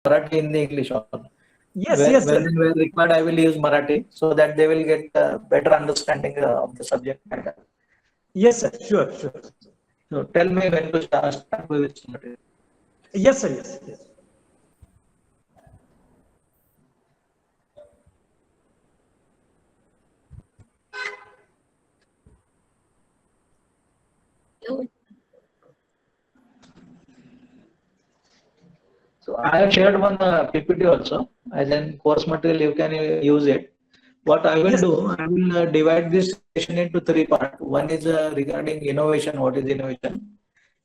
Marathi, Hindi, English all. Yes, Where, yes, where sir. required, I will use Marathi so that they will get better understanding of the subject matter. Yes, sir. Sure, sure. So tell me when to start with Marathi. Yes, sir. Yes, yes. So I have shared one PPT also as an course material. You can use it. What I will do, I will divide this session into three parts. One is regarding innovation. What is innovation?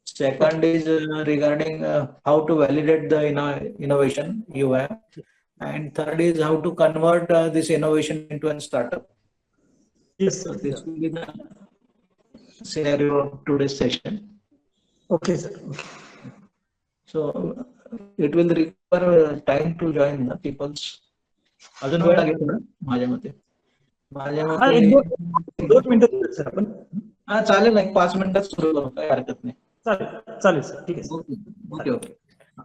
Second is regarding how to validate the innovation UDYAM. And third is how to convert this innovation into a startup. Yes, So sir. this will be the scenario of today's session. Okay, sir. Okay. So it will require time to join the people's. अजून वेळ लागेल थोडं माझ्या मते. माझ्या मते दोन मिनिटं सर आपण. हा चालेल, एक 5 मिनिटात सुरू करू, काही हरकत नाही. चालेल चालेल सर, ठीक आहे sir. Okay, okay.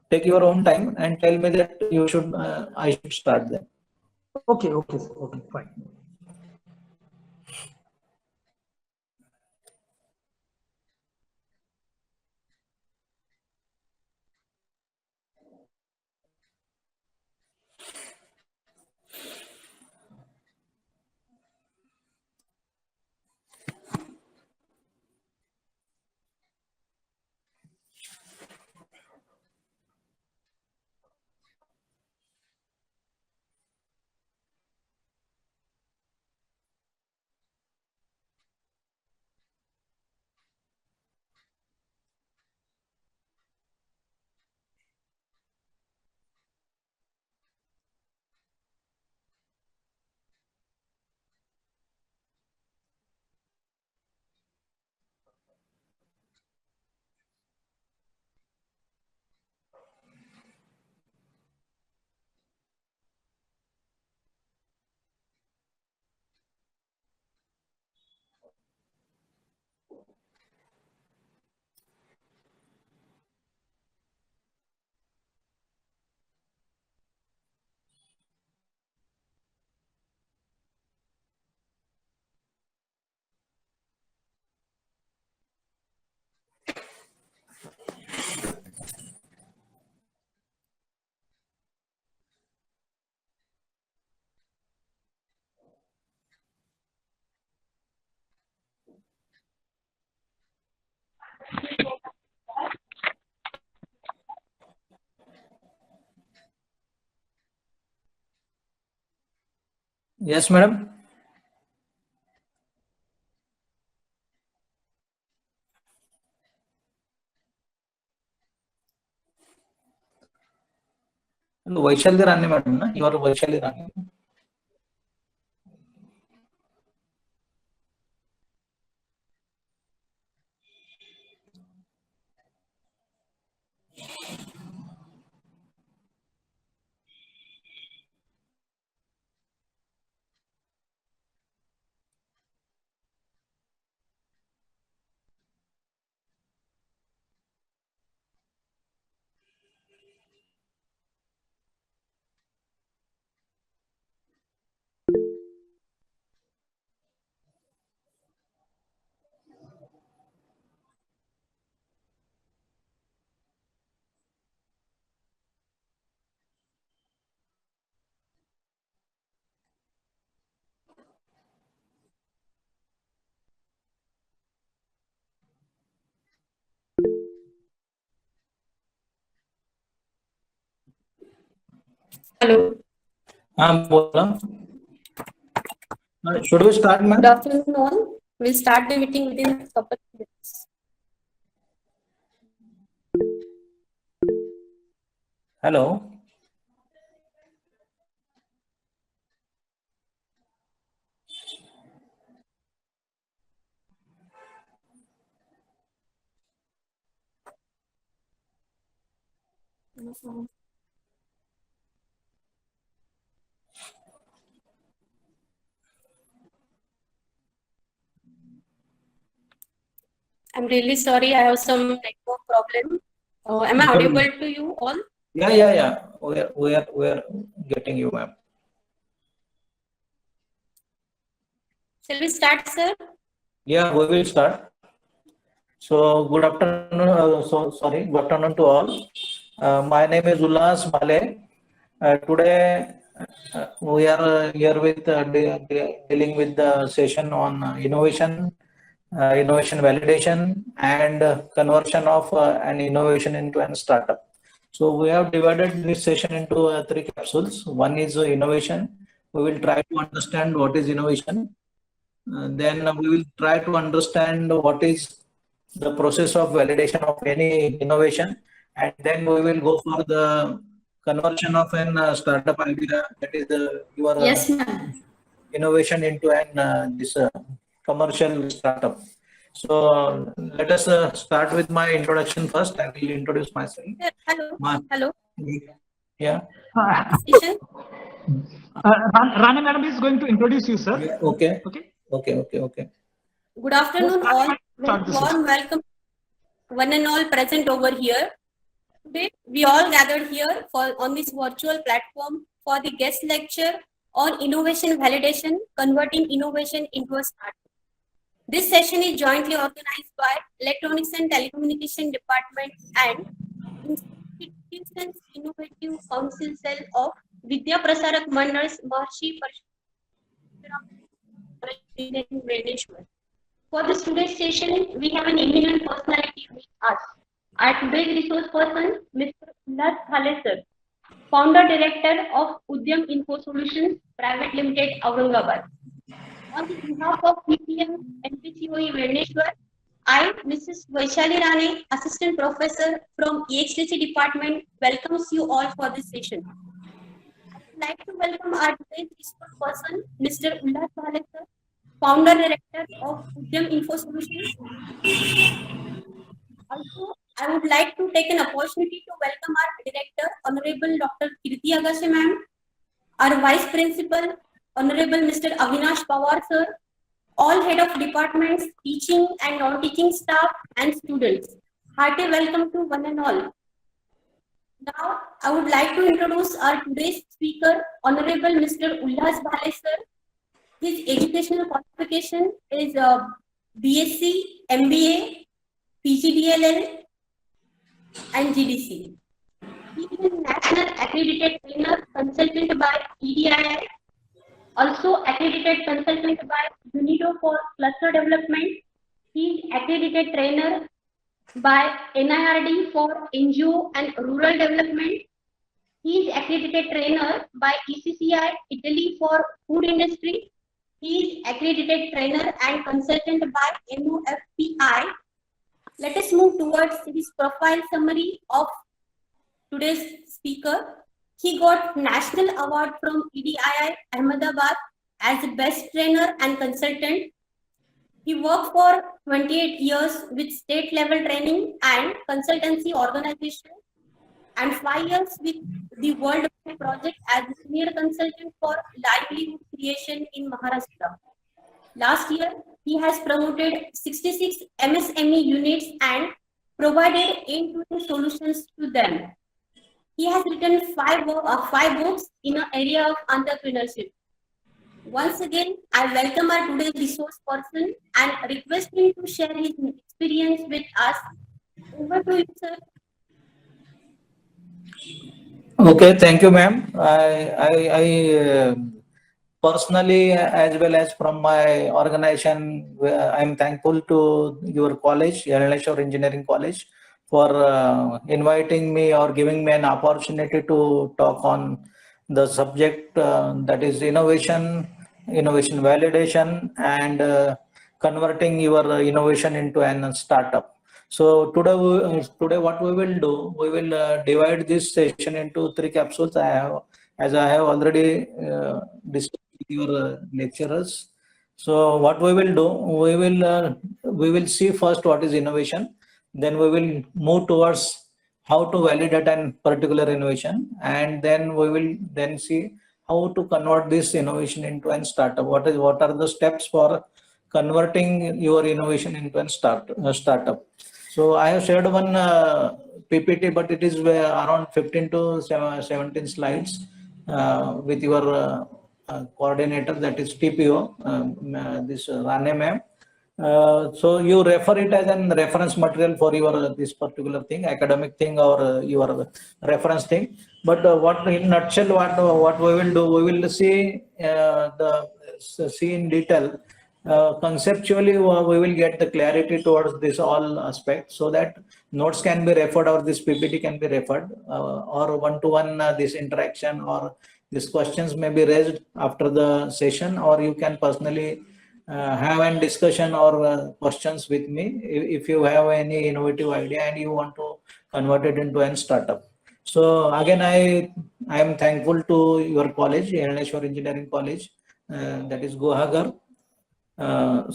Take your own time and tell me that you should, I should start then. Okay, okay, sir. Okay, fine. Yes, madam. Vaishali Rani madam, na? You are Vaishali Rani. Hello. Bola. Should we start, ma'am? Good afternoon, all. We'll start the meeting within a couple of minutes. Hello. I'm really sorry, I have some network problem. Am I audible to you all? Yeah. we are getting you, ma'am. Shall we start, sir? Yeah, we will start. So good afternoon. Good afternoon to all. My name is Ulhas Bhale. Today we are here with dealing with the session on innovation, innovation validation, and conversion of an innovation into a startup. So we have divided this session into three capsules. One is innovation. We will try to understand what is innovation. Then we will try to understand what is the process of validation of any innovation, and then we will go for the conversion of an startup idea, that is your Yes, ma'am. innovation into an this commercial startup. So let us start with my introduction first. I will introduce myself. Sir, hello. My, Hello. yeah. Session. Rana madam is going to introduce you, sir. Yeah, okay. Okay. Good afternoon, all. Start the Warm welcome, one and all present over here. Today, we all gathered here on this virtual platform for the guest lecture on innovation validation, converting innovation into a startup. This session is jointly organized by Electronics and Telecommunication Department and Institutions Innovative Council Cell of Vidya Prasarak Mandal's Maharshi Parshuram Velneshwar. For this today's session, we have an eminent personality with us. Our today's resource person, Mr. Ulhas Bhale sir, founder director of UDYAM Info Solutions Pvt.Ltd.Aurangabad. On behalf of PPM NPCOE Velneshwar, I, Mrs. Vaishali Rane, assistant professor from EXTC department, welcomes you all for this session. I would like to welcome our today's resource person, Mr. Ulhas Bhale sir, founder director of UDYAM Info Solutions. Also, I would like to take an opportunity to welcome our director, Honorable Dr. Vidya ma'am, our vice principal, Honorable Mr. Avinash Pawar sir, all head of departments, teaching and non-teaching staff and students. Hearty welcome to one and all. Now, I would like to introduce our today's speaker, Honorable Mr. Ulhas Bhale sir. His educational qualification is BSc, MBA, Pvt.Ltd.Aurangabad and GDC. He is a national accredited trainer consultant by UDYAM, also accredited consultant by UNIDO for cluster development. He is accredited trainer by NIRD for NGO and rural development. He is accredited trainer by ECCI Italy for food industry. He is accredited trainer and consultant by MOFPI. Let us move towards his profile summary of today's speaker. He got National Award from UDYAM Ahmedabad as the best trainer and consultant. He worked for 28 years with state level training and consultancy organization and 5 years with the World Bank project as a senior consultant for livelihood creation in Maharashtra. Last year, he has promoted 66 MSME units and provided end-to-end solutions to them. He has written five books in the area of entrepreneurship. Once again, I welcome our today's resource person and request him to share his experience with us. Over to you, sir. Okay, thank you, ma'am. I personally, as well as from my organization, I am thankful to your college, Velneshwar Engineering College, for inviting me or giving me an opportunity to talk on the subject that is innovation validation, and converting your innovation into a startup. So today what we will do, we will divide this session into three capsules. As I have already discussed with your lecturers. So what we will do, we will see first what is innovation, then we will move towards how to validate a particular innovation, and then we will then see how to convert this innovation into a startup. What are the steps for converting your innovation into a startup? So I have shared one PPT, but it is around 15 to 17 slides with your coordinator, that is TPO, this Rane ma'am. So you refer it as a reference material for your this particular thing, academic thing, or your reference thing. But what in nutshell, what we will do, we will see see in detail. Conceptually, we will get the clarity towards this all aspects, so that notes can be referred or this PPT can be referred, or one-to-one this interaction or these questions may be raised after the session, or you can personally have a discussion or questions with me if you have any innovative idea and you want to convert it into a startup. So again, I am thankful to your college, Velneshwar Engineering College, that is Guhagar.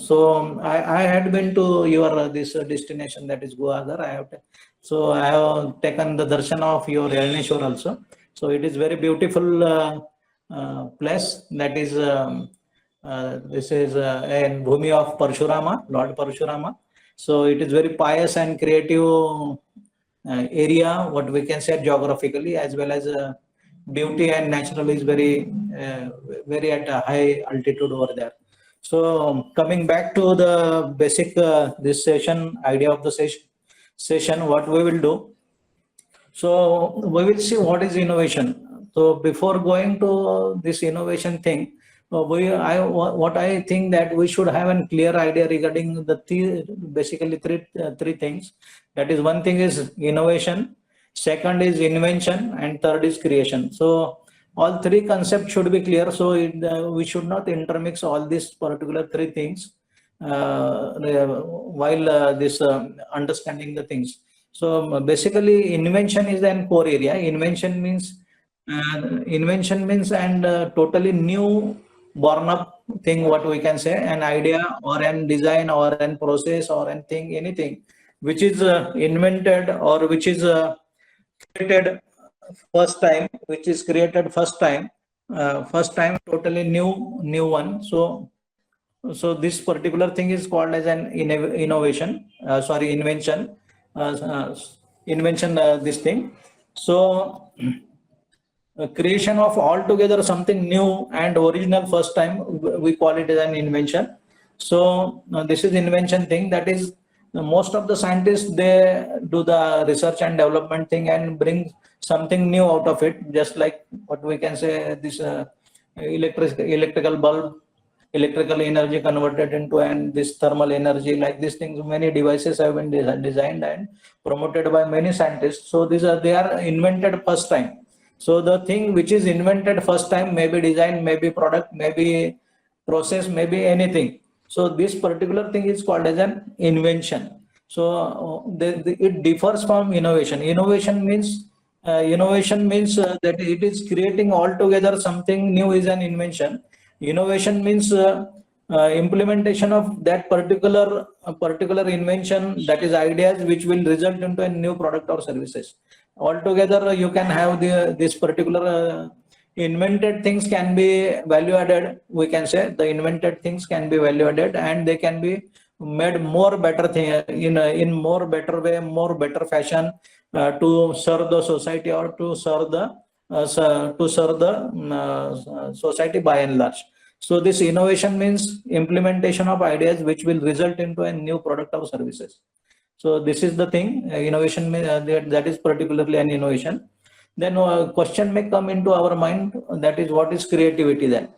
So I had been to your this destination, that is Guhagar. So I have taken the darshan of your Velneshwar also. So it is very beautiful place. That is this is in Bhumi of Parshurama, Lord Parshurama. So it is very pious and creative area, what we can say geographically, as well as beauty and natural is very very at a high altitude over there. So coming back to the basic this session idea of the session, what we will do. So we will see what is innovation. So before going to this innovation thing, what I think that we should have a clear idea regarding the basically three things. That is, one thing is innovation, second is invention, and third is creation. So all three concepts should be clear. So we should not intermix all these particular three things while this understanding the things. So basically, invention is an core area. Invention means and totally new, born up thing. What we can say, an idea or an design or an process or an thing, anything which is invented or which is created first time, totally new one. So this particular thing is called as an innovation. Invention. This thing. So creation of altogether something new and original first time, we call it as an invention. So this is invention thing. That is, most of the scientists, they do the research and development thing and bring something new out of it, just like what we can say, this electrical bulb, electrical energy converted into and this thermal energy, like these things. Many devices have been designed and promoted by many scientists. So they are invented first time. So the thing which is invented first time, maybe design, maybe product, maybe process, maybe anything. So this particular thing is called as an invention. So it differs from innovation. Innovation means that it is creating altogether something new is an invention. Innovation means implementation of that particular invention, that is ideas which will result into a new product or services. Altogether, you can have this particular invented things can be value added. We can say the invented things can be value added, and they can be made more better thing in more better way, more better fashion to serve the society or to serve the society by and large. So this innovation means implementation of ideas which will result into a new product or services. So this is the thing. Innovation that is particularly an innovation. Then a question may come into our mind, that is, what is creativity then?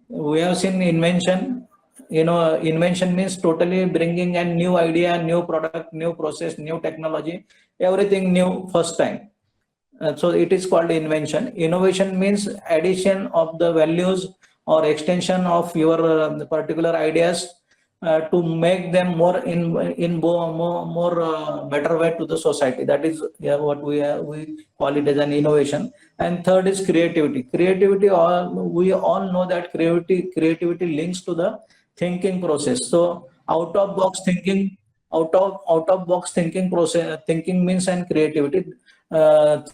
We have seen invention. Invention means totally bringing a new idea, new product, new process, new technology, everything new first time. So it is called invention. Innovation means addition of the values or extension of your particular ideas to make them more better way to the society. That is what we call it as an innovation. And third is creativity. Creativity, we all know that creativity links to the thinking process. So out of box thinking process, thinking means and creativity,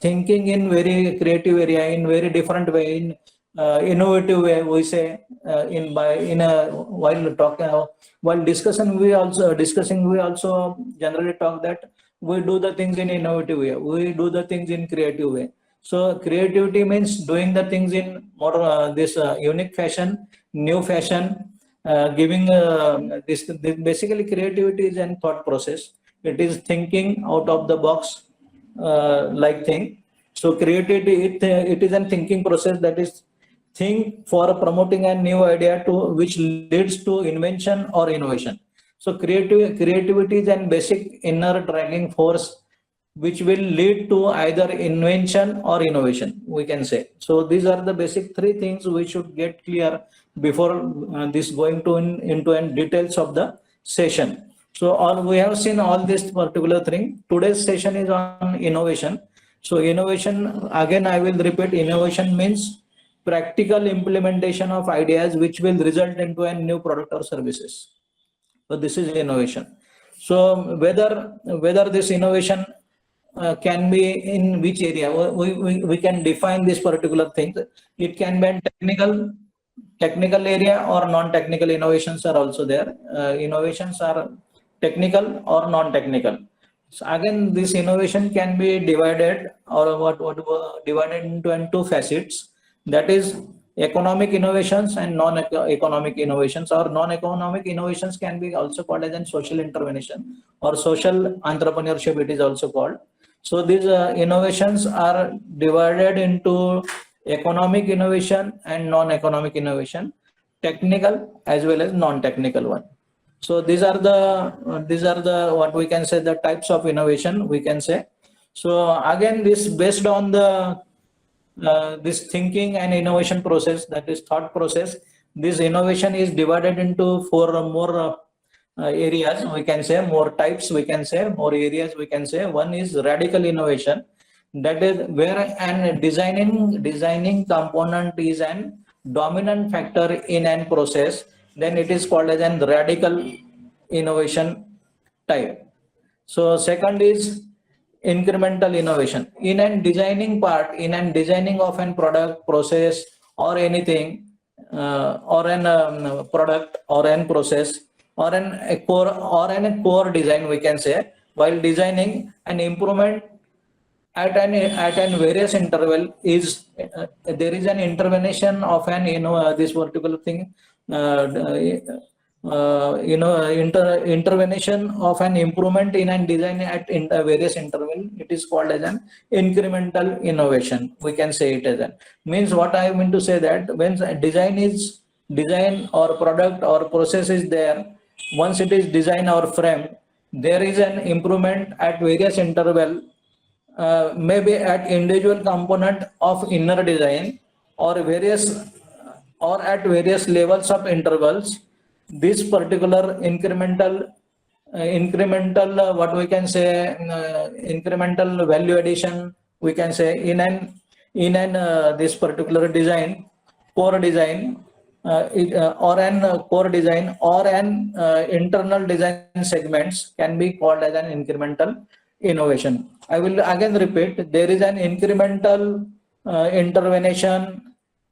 thinking in very creative area, in very different way, innovative way, we say, while discussing we also generally talk that we do the things in innovative way, we do the things in creative way. So creativity means doing the things in more this unique fashion, new fashion, giving basically creativity is a thought process. It is thinking out of the box like thing. So creativity, it is a thinking process, that is think for promoting a new idea to which leads to invention or innovation. So creativity is an basic inner dragging force which will lead to either invention or innovation, we can say. So these are the basic three things we should get clear before this going to into details of the session. So we have seen all this particular thing. Today's session is on innovation. So innovation, again I will repeat, innovation means practical implementation of ideas which will result into a new product or services. So this is innovation. So whether this innovation can be in which area, we can define this particular thing. It can be in technical area or non-technical innovations are also there. Innovations are technical or non-technical. So again, this innovation can be divided divided into two facets. That is economic innovations and non-economic innovations, or non-economic innovations can be also called as an social intervention or social entrepreneurship, it is also called. So these innovations are divided into economic innovation and non-economic innovation, technical as well as non-technical one. So these are the what we can say, the types of innovation we can say. So again, this based on the this thinking and innovation process, that is thought process, this innovation is divided into four more areas, we can say, more types, we can say, more areas, we can say. One is radical innovation, that is where an designing component is an dominant factor in an process, then it is called as an radical innovation type. So second is incremental innovation. In an designing part, in an designing of an product, process, or anything, or an product or an process, or a core design, we can say, while designing an improvement at an various interval is there is an intervention of an this particular thing, intervention of an improvement in an design at various interval, it is called as an incremental innovation, we can say it as an. Means what I mean to say, that when design or product or process is there, once it is design or frame, there is an improvement at various interval, maybe at individual component of inner design or at various levels of intervals. This particular incremental what we can say, incremental value addition, we can say, in an this particular design, core design, or an core design or an internal design segments can be called as an incremental innovation. I will again repeat, there is an incremental intervention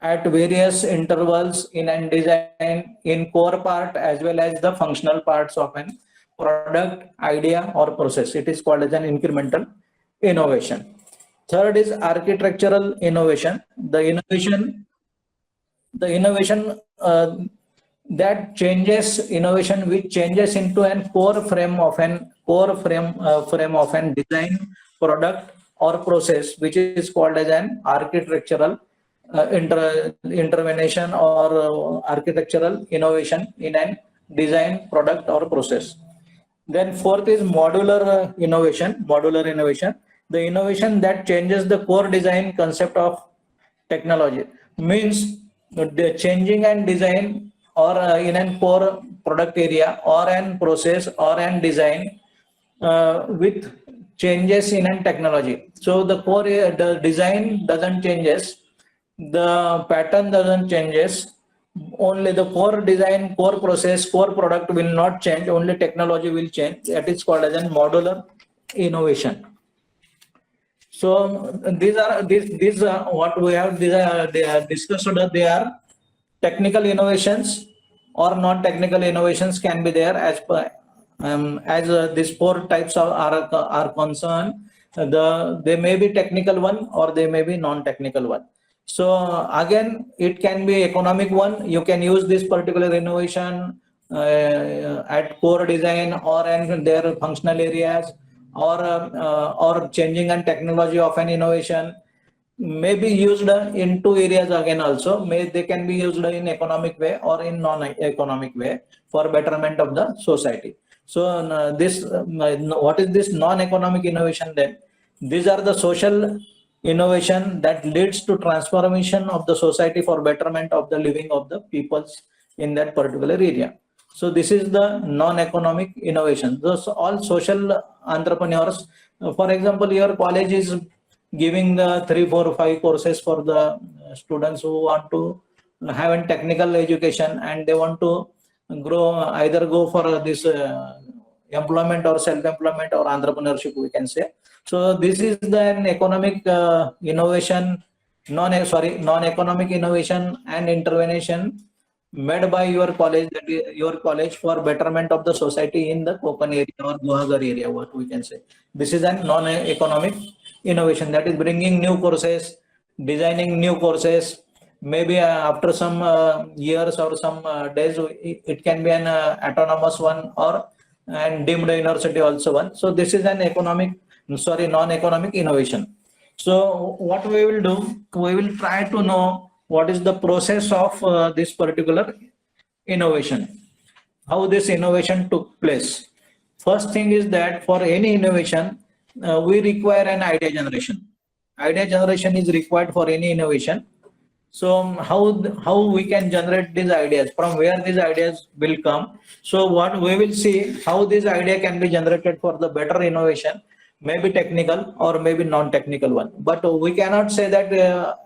at various intervals in an design, in core part as well as the functional parts of an product, idea, or process. It is called as an incremental innovation. Third is architectural innovation. The innovation that changes, innovation which changes into an core frame of an design, product, or process, which is called as an architectural intervention or architectural innovation in an design, product, or process. Then fourth is modular innovation. The innovation that changes the core design concept of technology, means the changing and design or in an core product area or an process or an design with changes in an technology. So the core, the design doesn't changes, the pattern doesn't changes, only the core design, core process, core product will not change, only technology will change. That is called as a modular innovation. So these what we have they are discussed. They are technical innovations or non-technical innovations can be there as per these four types are concerned. They may be technical one or they may be non-technical one. So again, it can be economic one. You can use this particular innovation at core design or in their functional areas, or changing and technology of an innovation may be used in two areas again also. They can be used in economic way or in non-economic way for betterment of the society. So what is this non-economic innovation then? These are the social innovation that leads to transformation of the society for betterment of the living of the peoples in that particular area. So this is the non-economic innovation. Those all social entrepreneurs, for example, your college is giving 3, 4, 5 courses for the students who want to have a technical education and they want to either go for this employment or self-employment or entrepreneurship, we can say. So this is an economic innovation, non-economic innovation and intervention made by your college, that is your college, for betterment of the society in the Konkan area or Guhagar area, what we can say. This is a non-economic innovation, that is bringing new courses, designing new courses. Maybe after some years or some days, it can be an autonomous one or and deemed university also one. So this is an non-economic innovation. So what we will do, we will try to know what is the process of this particular innovation, how this innovation took place. First thing is that for any innovation, we require an idea generation. Idea generation is required for any innovation. So how we can generate these ideas, from where these ideas will come. So what we will see, how this idea can be generated for the better innovation, maybe technical or maybe non-technical one. But we cannot say that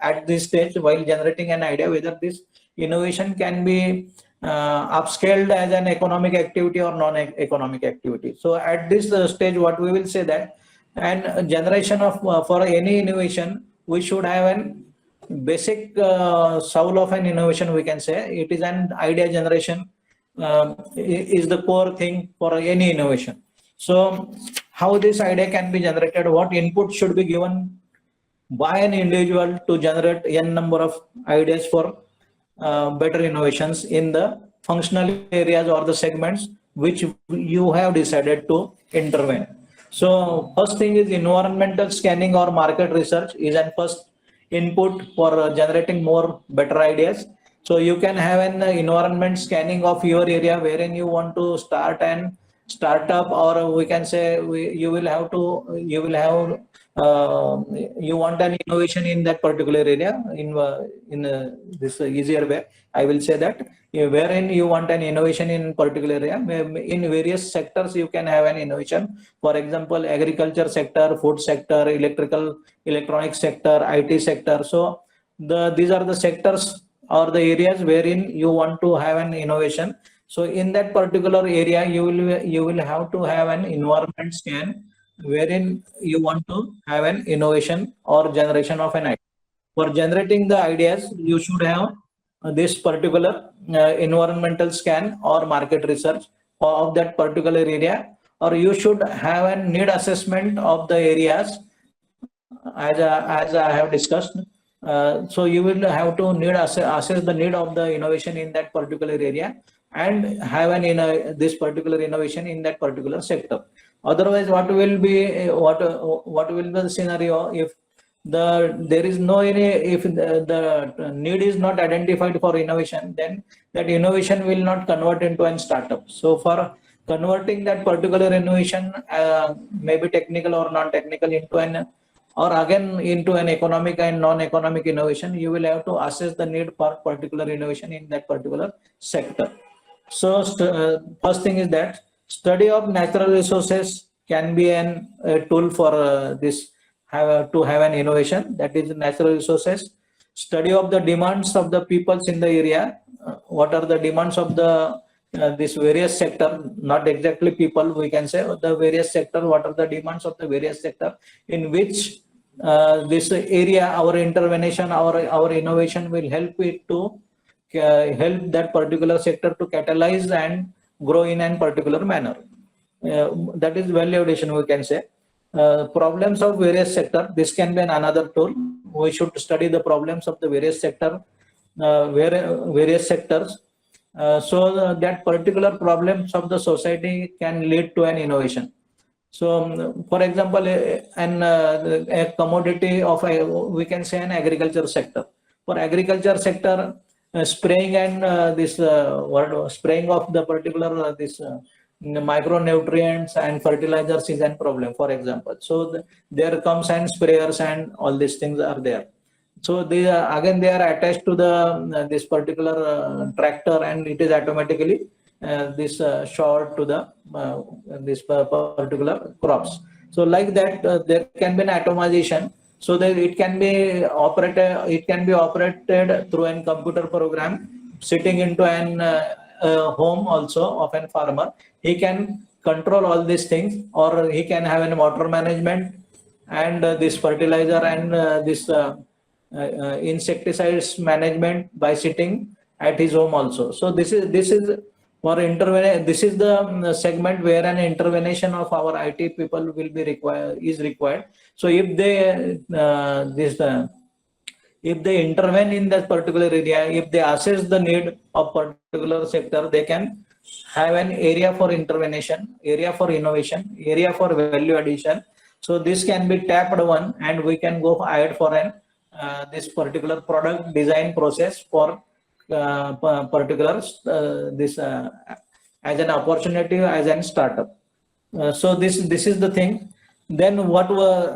at this stage while generating an idea whether this innovation can be upscaled as an economic activity or non-economic activity. So at this stage, what we will say that, and generation of for any innovation, we should have an basic soul of an innovation, we can say. It is an idea generation is the core thing for any innovation. So how this idea can be generated, what input should be given by an individual to generate n number of ideas for better innovations in the functional areas or the segments which you have decided to intervene. So first thing is environmental scanning or market research is an first input for generating more better ideas. So you can have an environment scanning of your area wherein you want to start an startup, or we can say you want an innovation in that particular area. In this easier way, I will say that wherein you want an innovation in particular area, in various sectors you can have an innovation. For example, agriculture sector, food sector, electronic sector, IT sector. So these are the sectors or the areas wherein you want to have an innovation. So in that particular area, you will have to have an environment scan wherein you want to have an innovation or generation of an idea. For generating the ideas, you should have this particular environmental scan or market research of that particular area, or you should have a need assessment of the areas as I have discussed. So you will have to assess the need of the innovation in that particular area and have this particular innovation in that particular sector. Otherwise, what will be the scenario if there is no if the need is not identified for innovation, then that innovation will not convert into an startup. So for converting that particular innovation, maybe technical or non-technical, into an economic and non-economic innovation, you will have to assess the need for particular innovation in that particular sector. So first thing is that study of natural resources can be a tool for this to have an innovation, that is natural resources. Study of the demands of the peoples in the area. What are the demands of the this various sector, not exactly people, we can say the various sector. What are the demands of the various sector in which this area, our intervention, our innovation will help it to help that particular sector to catalyze and grow in a particular manner. That is value addition, we can say. Problems of various sector, this can be another tool. We should study the problems of the various sector, various sectors, so that particular problems of the society can lead to an innovation. So, for example, a commodity of we can say an agriculture sector. For agriculture sector, spraying and spraying of the particular micronutrients and fertilizers is a problem. For example, so there comes and sprayers and all these things are there. So they again they are attached to the this particular tractor, and it is automatically this short to the this particular crops. So like that, there can be an atomization, so that it can be operated. It can be operated through a computer program sitting into an home also of a farmer. He can control all these things, or he can have an water management and this fertilizer and this insecticides management by sitting at his home also. So this is for intervention. This is the segment where an intervention of our IT people will be required. So if they if they intervene in that particular area, if they assess the need of particular sector, they can have an area for intervention, area for innovation, area for value addition. So this can be tapped one, and we can go ahead for an this particular product design process for particular this as an opportunity, as an startup. So this is the thing. Then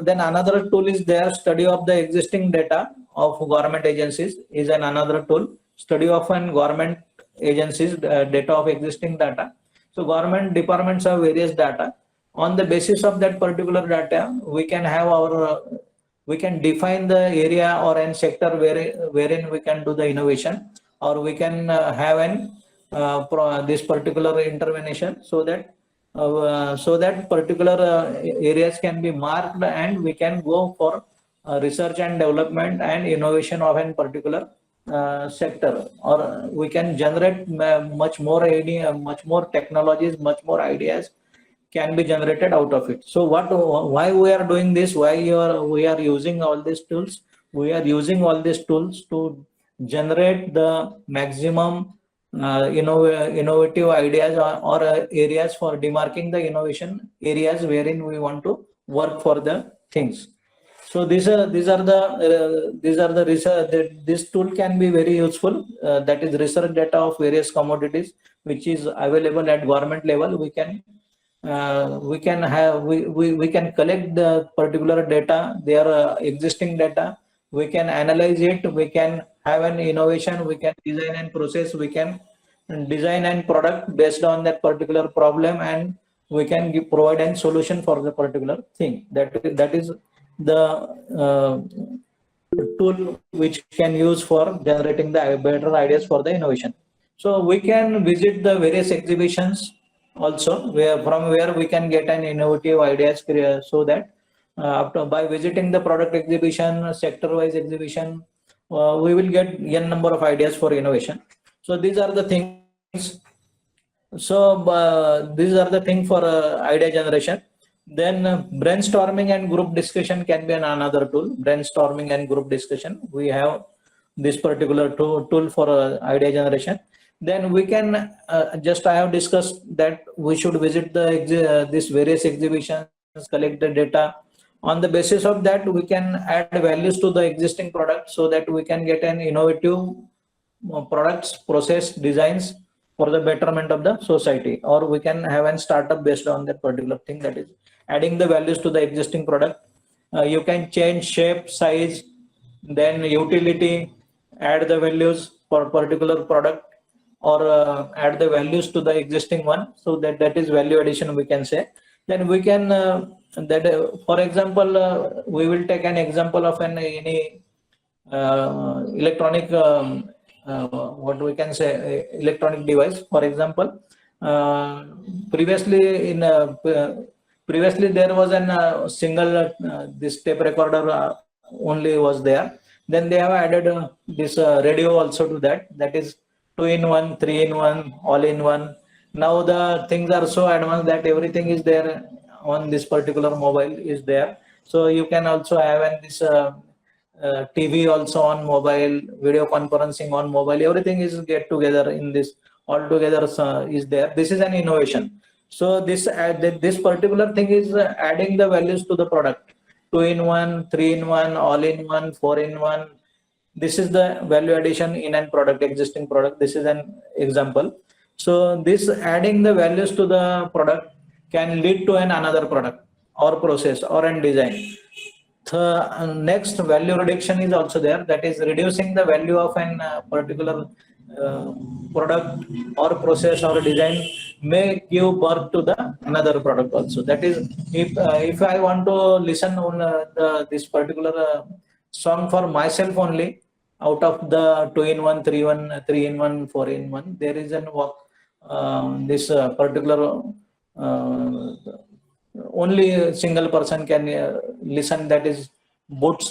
then another tool is there. Study of the existing data of government agencies is another tool. Study of an government agencies data of existing data. So government departments have various data. On the basis of that particular data, we can have our we can define the area or an sector wherein we can do the innovation, or we can have an this particular intervention, so that particular areas can be marked, and we can go for research and development and innovation of a particular sector, or we can generate much more technologies, much more ideas can be generated out of it. So why we are doing this? Why we are using all these tools? We are using all these tools to generate the maximum innovative ideas or areas for demarking the innovation areas wherein we want to work for the things. So these are the research. This tool can be very useful. That is research data of various commodities, which is available at government level. We can collect the particular data, their existing data. We can analyze it. We can have an innovation. We can design and process. We can design and product based on that particular problem, and we can provide a solution for the particular thing. That is the tool which can use for generating the better ideas for the innovation. So we can visit the various exhibitions also, from where we can get an innovative ideas, so that by visiting the product exhibition, sector-wise exhibition, we will get n number of ideas for innovation. So these are the things. So these are the things for idea generation. Then brainstorming and group discussion can be another tool. Brainstorming and group discussion. We have this particular tool for idea generation. Then we can I have discussed that we should visit the this various exhibitions, collect the data. On the basis of that, we can add values to the existing product, so that we can get an innovative products, process, designs for the betterment of the society, or we can have a startup based on that particular thing, that is adding the values to the existing product. You can change shape, size, then utility, add the values for particular product, or add the values to the existing one. So that is value addition, we can say. Then we can for example, we will take an example of any electronic what we can say electronic device. For example, previously Previously there was an single this tape recorder only was there. Then they have added this radio also to that. That is 2-in-1, 3-in-1, all-in-one. Now the things are so advanced that everything is there on this particular mobile is there. So you can also have this TV also on mobile, video conferencing on mobile. Everything is get together in this all together is there. This is an innovation. So this particular thing is adding the values to the product. 2-in-1, 3-in-1, all-in-one, 4-in-1. This is the value addition in an product, existing product. This is an example. So this adding the values to the product can lead to another product or process or an design. The next value reduction is also there. That is reducing the value of an particular product or process or design may give birth to the another product also. That is, if I want to listen on this particular song for myself only, out of the 2-in-1, 3-in-1, 4-in-1, there is an this particular only a single person can listen. That is boot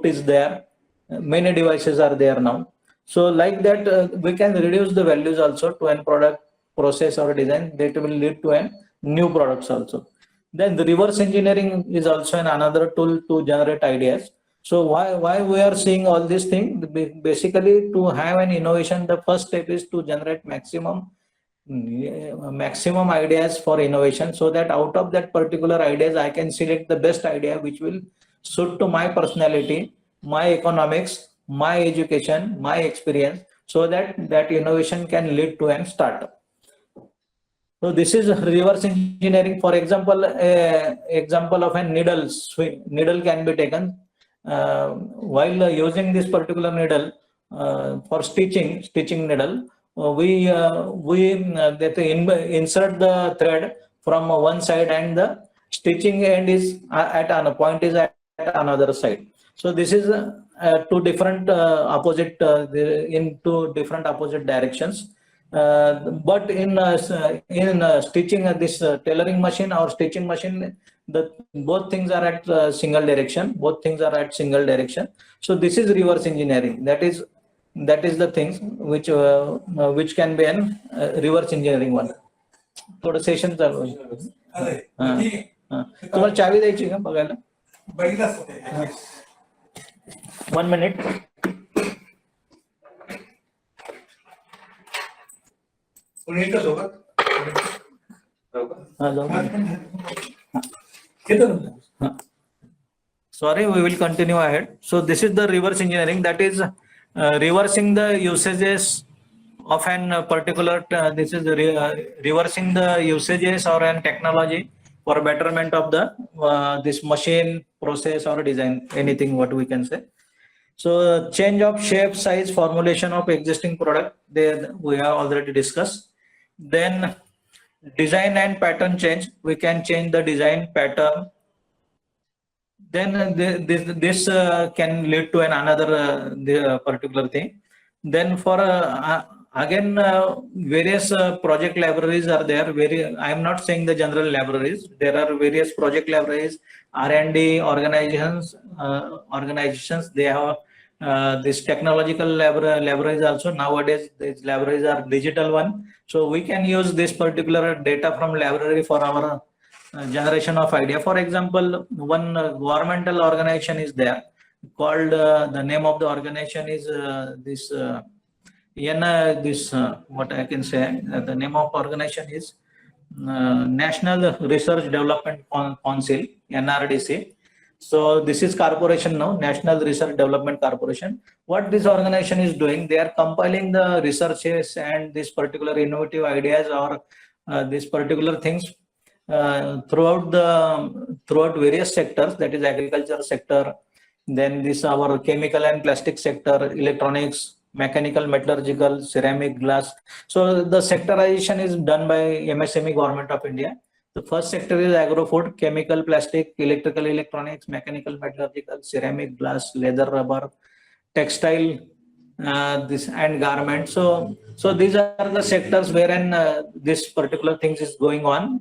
is there. Many devices are there now. So like that, we can reduce the values also to an product, process or design that will lead to an new products also. Then the reverse engineering is also another tool to generate ideas. So why we are seeing all these things? Basically, to have an innovation, the first step is to generate maximum ideas for innovation, so that out of that particular ideas I can select the best idea which will suit to my personality, my economics, my education, my experience, so that innovation can lead to an startup. So this is reverse engineering. For example, example of a needle swing. Needle can be taken while using this particular needle for stitching needle. We insert the thread from one side and the stitching end is at a point is at another side. So this is two different opposite in two different opposite directions. But in stitching this tailoring machine or stitching machine, both things are at single direction. Both things are at single direction. So this is reverse engineering. That is the things which can be an reverse engineering one. थोडं session चालू आहे. तुम्हाला चावी द्यायची का बघायला? 1 minute. Sorry, we will continue ahead. So this is the reverse engineering. That is reversing the usages of an particular. This is reversing the usages or an technology for betterment of the this machine, process or design. Anything what we can say. So change of shape, size, formulation of existing product. There we have already discussed. Then design and pattern change. We can change the design pattern. Then this can lead to another particular thing. Then for again various project libraries are there. I am not saying the general libraries. There are various project libraries, R&D organizations. They have this technological libraries also. Nowadays these libraries are digital one. So we can use this particular data from library for our generation of idea. For example, one governmental organization is there called the name of the organization is what I can say, the name of organization is National Research Development Council, NRDC. So this is corporation now, National Research Development Corporation. What this organization is doing, they are compiling the researches and this particular innovative ideas or these particular things throughout various sectors, that is agriculture sector, then this our chemical and plastic sector, electronics, mechanical, metallurgical, ceramic, glass. So the sectorization is done by MSME Government of India. The first sector is agro-food, chemical, plastic, electrical, electronics, mechanical, metallurgical, ceramic, glass, leather, rubber, textile, this and garment. So these are the sectors wherein this particular things is going on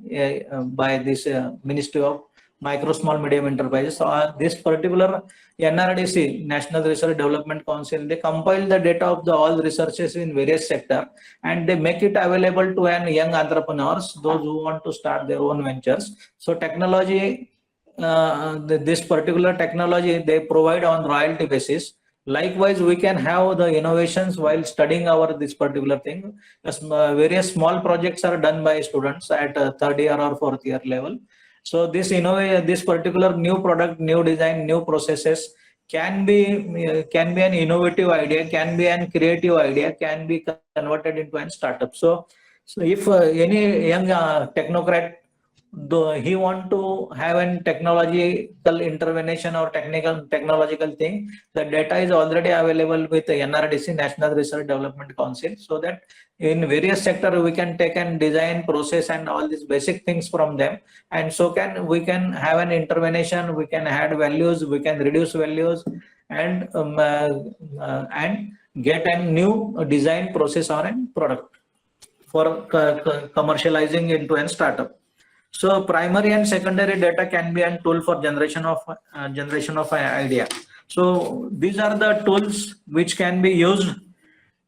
by this Ministry of Micro, Small, Medium Enterprises. So this particular NRDC, National Research Development Council, they compile the data of the all researches in various sector, and they make it available to an young entrepreneurs, those who want to start their own ventures. So technology, this particular technology they provide on royalty basis. Likewise, we can have the innovations while studying our this particular thing. Various small projects are done by students at third year or fourth year level. So this particular new product, new design, new processes can be an innovative idea, can be an creative idea, can be converted into an startup. So if any young technocrat, though he want to have an technological intervention or technological thing, the data is already available with the NRDC, National Research Development Council, so that in various sector we can take and design process and all these basic things from them, and so we can have an intervention, we can add values, we can reduce values, and get a new design process or a product for commercializing into a startup. So primary and secondary data can be a tool for generation of an idea. So these are the tools which can be used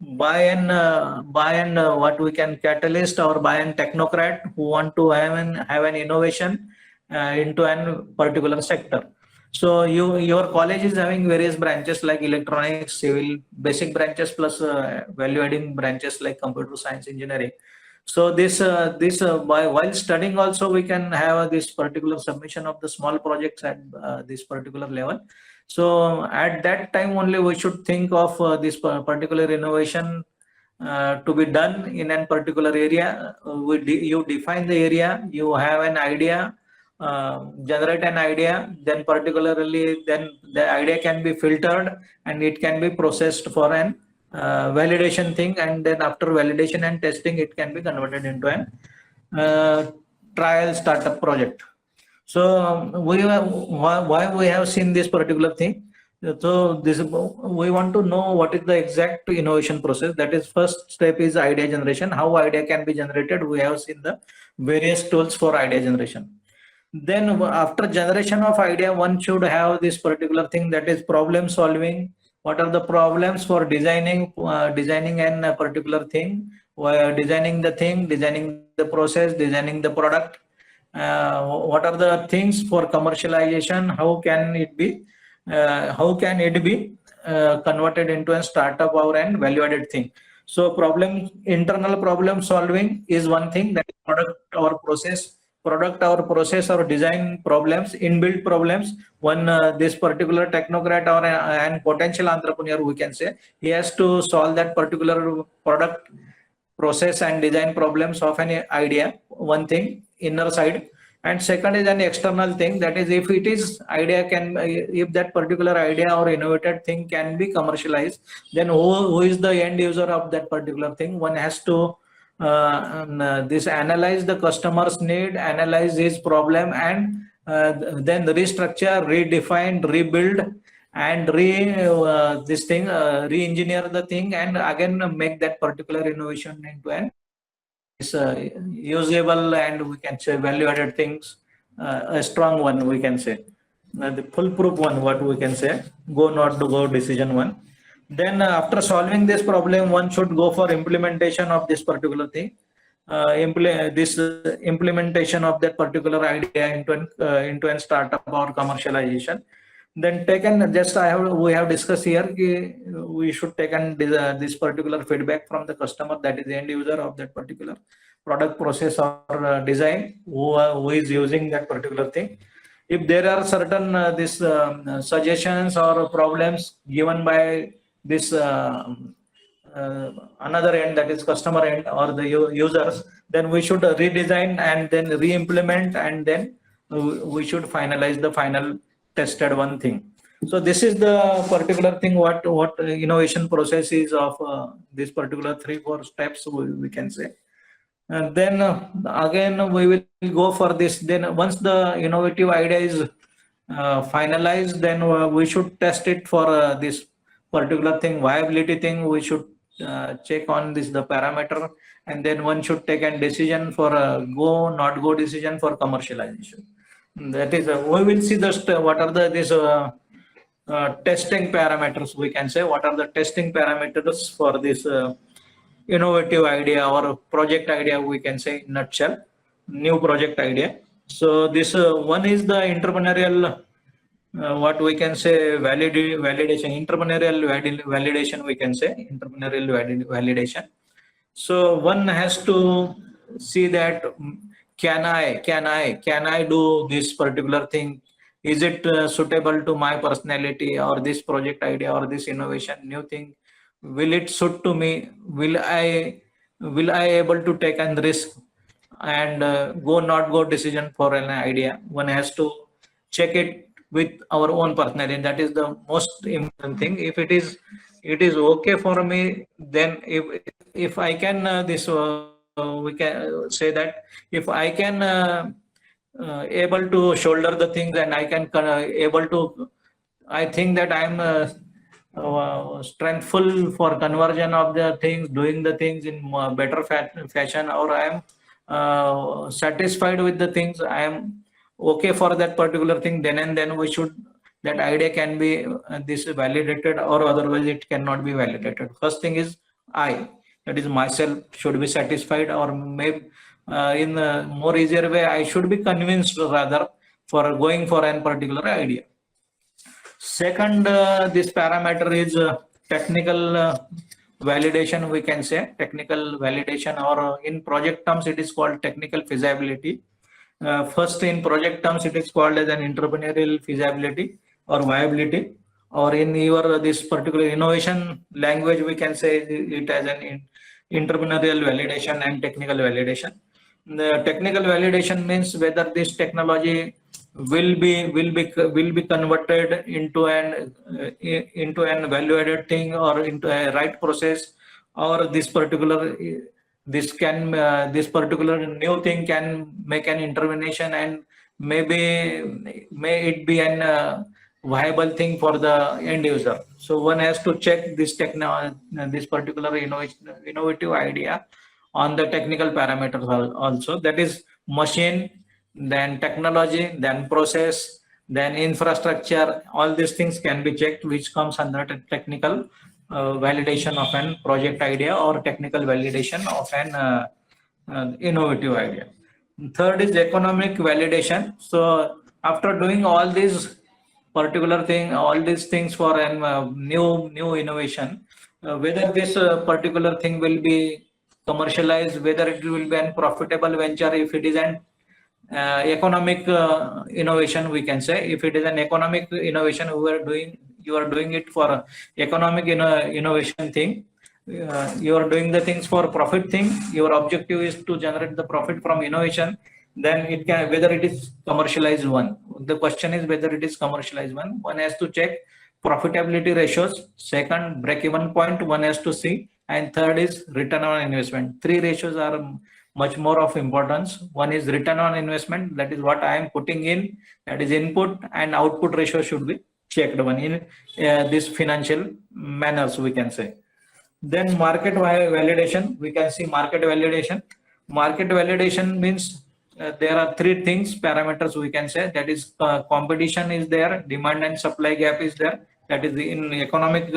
by an what we can catalyst or by an technocrat who want to have an innovation into a particular sector. So your college is having various branches like electronics, civil, basic branches plus value adding branches like computer science, engineering. So while studying also we can have this particular submission of the small projects at this particular level. So at that time only we should think of this particular innovation to be done in a particular area. You define the area, you have an idea, generate an idea, then the idea can be filtered and it can be processed for an validation thing, and then after validation and testing it can be converted into an trial startup project. So why we have seen this particular thing. So we want to know what is the exact innovation process. That is, first step is idea generation. How idea can be generated, we have seen the various tools for idea generation. Then after generation of idea, one should have this particular thing, that is problem solving. What are the problems for designing a particular thing, designing the thing, designing the process, designing the product. What are the things for commercialization? How can it be converted into a startup or an value added thing? So internal problem solving is one thing, that is product or process or design problems, inbuilt problems. This particular technocrat or an potential entrepreneur, we can say, he has to solve that particular product, process and design problems of an idea, one thing, inner side. And second is an external thing, that is, if that particular idea or innovated thing can be commercialized, then who is the end user of that particular thing? One has to analyze the customer's need, analyze his problem, and then re-structure, redefine, rebuild, and re-engineer the thing, and again make that particular innovation into an usable, and we can say value added things, a strong one, we can say, the foolproof one, what we can say, go not to go decision one. Then after solving this problem, one should go for implementation of this particular thing, implementation of that particular idea into a startup or commercialization. Then we have discussed here, we should take this particular feedback from the customer, that is the end user of that particular product, process or design, who is using that particular thing. If there are certain suggestions or problems given by this another end, that is customer end or the users, then we should redesign and then re-implement, and then we should finalize the final tested one thing. So this is the particular thing, what innovation process is of this particular 3-4 steps, we can say. And then again we will go for this. Then once the innovative idea is finalized, then we should test it for particular thing, viability thing, we should check on this the parameter, and then one should take a decision for a go not go decision for commercialization. That is, we will see just what are the this testing parameters, we can say. What are the testing parameters for this innovative idea or project idea, we can say in nutshell, new project idea. So this one is the entrepreneurial, what we can say, validation, entrepreneurial validation, we can say, entrepreneurial validation. So one has to see that can I do this particular thing? Is it suitable to my personality, or this project idea, or this innovation new thing? Will it suit to me? Will I able to take a risk and go not go decision for an idea? One has to check it with our own personality. That is the most important thing. If it is okay for me, then if I can we can say that if I can able to shoulder the things, and I can able to, I think that I'm strengthful for conversion of the things, doing the things in better fashion, or I am satisfied with the things, I am okay for that particular thing, then and then we should, that idea can be this validated, or otherwise it cannot be validated. First thing is that is myself, should be satisfied, or maybe in a more easier way, I should be convinced rather for going for an particular idea. Second, this parameter is technical validation, we can say, technical validation, or in project terms it is called technical feasibility. First, in project terms it is called as an entrepreneurial feasibility or viability, or in your this particular innovation language we can say it as an entrepreneurial validation and technical validation. The technical validation means whether this technology will be converted into an value added thing, or into a right process, or this particular this particular new thing can make an intervention, and may it be an viable thing for the end user. So one has to check this this particular innovative idea on the technical parameters also. That is machine, then technology, then process, then infrastructure. All these things can be checked, which comes under technical validation of an project idea, or technical validation of an innovative idea. Third is economic validation. So after doing all these particular thing, all these things for an new innovation, whether this particular thing will be commercialized, whether it will be a profitable venture, if it is an economic innovation, we can say. If it is an economic innovation, you are doing it for economic innovation thing. You are doing the things for profit thing. Your objective is to generate the profit from innovation. Then it can, whether it is commercialized one. The question is whether it is commercialized one. One has to check profitability ratios. Second, break-even point one has to see, and third is return on investment. Three ratios are much more of importance. One is return on investment, that is what I am putting in, that is input, and output ratio should be checked one in this financial manners, we can say. Then market validation, we can see market validation. Market validation means there are three things, parameters, we can say. That is competition is there, demand and supply gap is there. That is in economic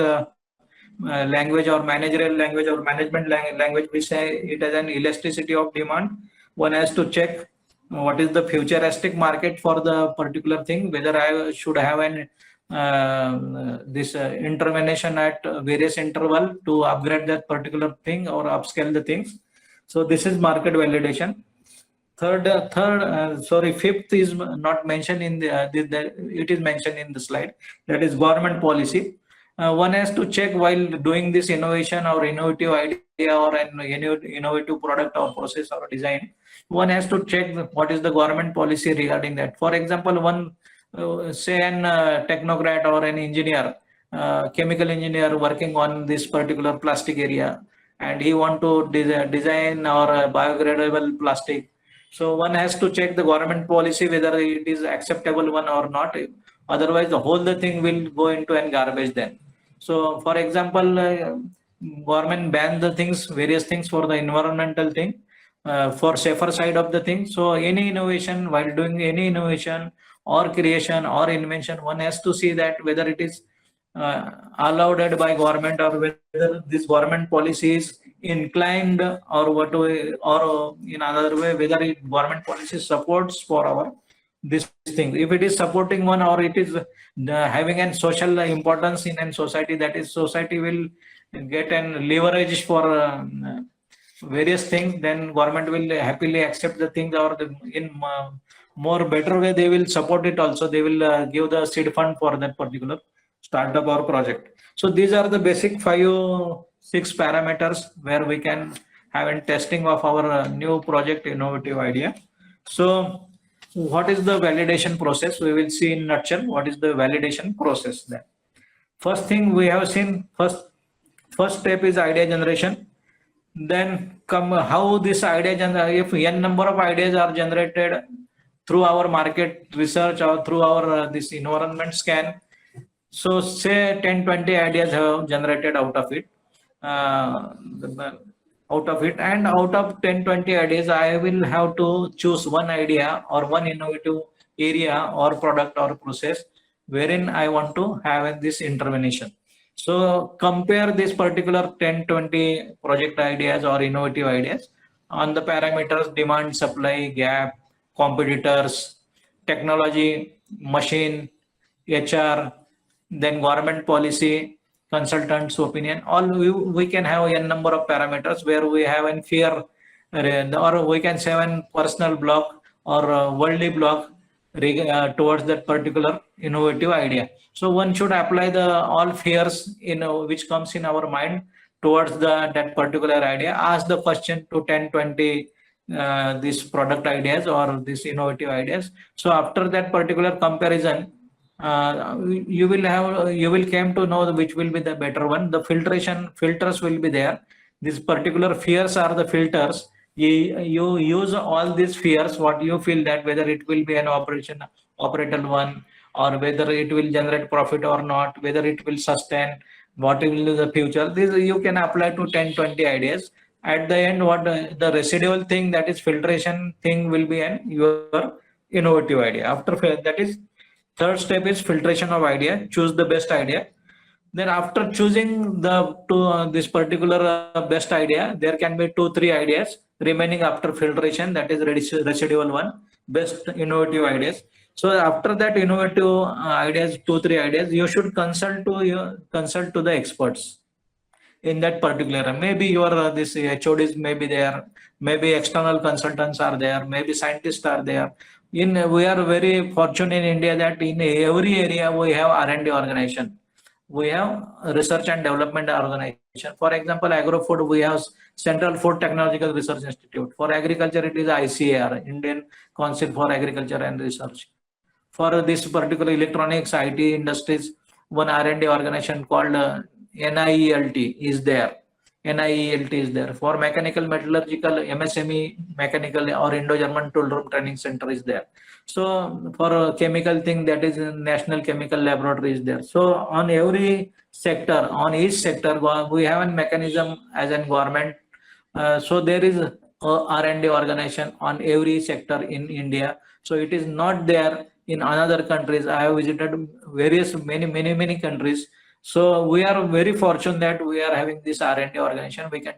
language, or managerial language, or management language, we say it as an elasticity of demand. One has to check what is the futuristic market for the particular thing, whether I should have an this intervention at various interval to upgrade that particular thing or upscale the things. So this is market validation. Fifth is not mentioned in it is mentioned in the slide, that is government policy. One has to check while doing this innovation or innovative idea, or an innovative product or process or design. One has to check what is the government policy regarding that. For example, one say an technocrat or an engineer, chemical engineer working on this particular plastic area, and he want to design or a biodegradable plastic. So one has to check the government policy whether it is acceptable one or not. Otherwise, the whole thing will go into an garbage then. So for example, government banned the things, various things for the environmental thing, for safer side of the thing. So any innovation, while doing any innovation or creation or invention, one has to see that whether it is allowed by government, or whether this government policy is inclined, or what way, or in another way, whether it government policy supports for our this thing. If it is supporting one, or it is having an social importance in a society, that is society will get an leverage for various things, then government will happily accept the things, or in more better way they will support it also. They will give the seed fund for that particular startup or project. So these are the basic 5-6 parameters where we can have a testing of our new project innovative idea. So what is the validation process? We will see in nutshell what is the validation process then. First thing we have seen, first step is idea generation. Then come how this idea, if n number of ideas are generated through our market research or through our this environment scan. So say 10-20 ideas have generated out of it. And out of 10-20 ideas, I will have to choose one idea or one innovative area or product or process wherein I want to have this intervention. So compare this particular 10-20 project ideas or innovative ideas on the parameters: demand, supply, gap, competitors, technology, machine, HR, then government policy, consultant's opinion. All we can have a number of parameters where we have an fear, or we can say an personal block or worldly block towards that particular innovative idea. So one should apply the all fears which comes in our mind towards that particular idea. Ask the question to 10-20 these product ideas or these innovative ideas. So after that particular comparison, you will came to know which will be the better one. The filters will be there. These particular fears are the filters. You use all these fears, what you feel that whether it will be an operational one, or whether it will generate profit or not, whether it will sustain, what will be the future. This you can apply to 10-20 ideas. At the end, what the residual thing, that is filtration thing, will be your innovative idea. After that is third step is filtration of idea. Choose the best idea. Then after choosing this particular best idea, there can be 2-3 ideas remaining after filtration, that is residual one, best innovative ideas. So after that innovative ideas, 2-3 ideas, you should consult to the experts in that particular. Maybe your this HODs may be there, maybe external consultants are there, maybe scientists are there. We are very fortunate in India that in every area we have R&D organization. We have research and development organization. For example, agro food, we have Central Food Technological Research Institute. For agriculture, it is ICAR, Indian Council for Agriculture and Research. For this particular electronics, IT industries, one R&D organization called NIELT is there. NIELT is there. For mechanical, metallurgical, MSME, mechanical or Indo-German Tool Room Training Center is there. So for chemical thing, that is National Chemical Laboratory is there. So on every sector, on each sector, we have a mechanism as a government. So there is a R&D organization on every sector in India. So it is not there in another countries. I have visited many countries. So we are very fortunate that we are having this R&D organization. We can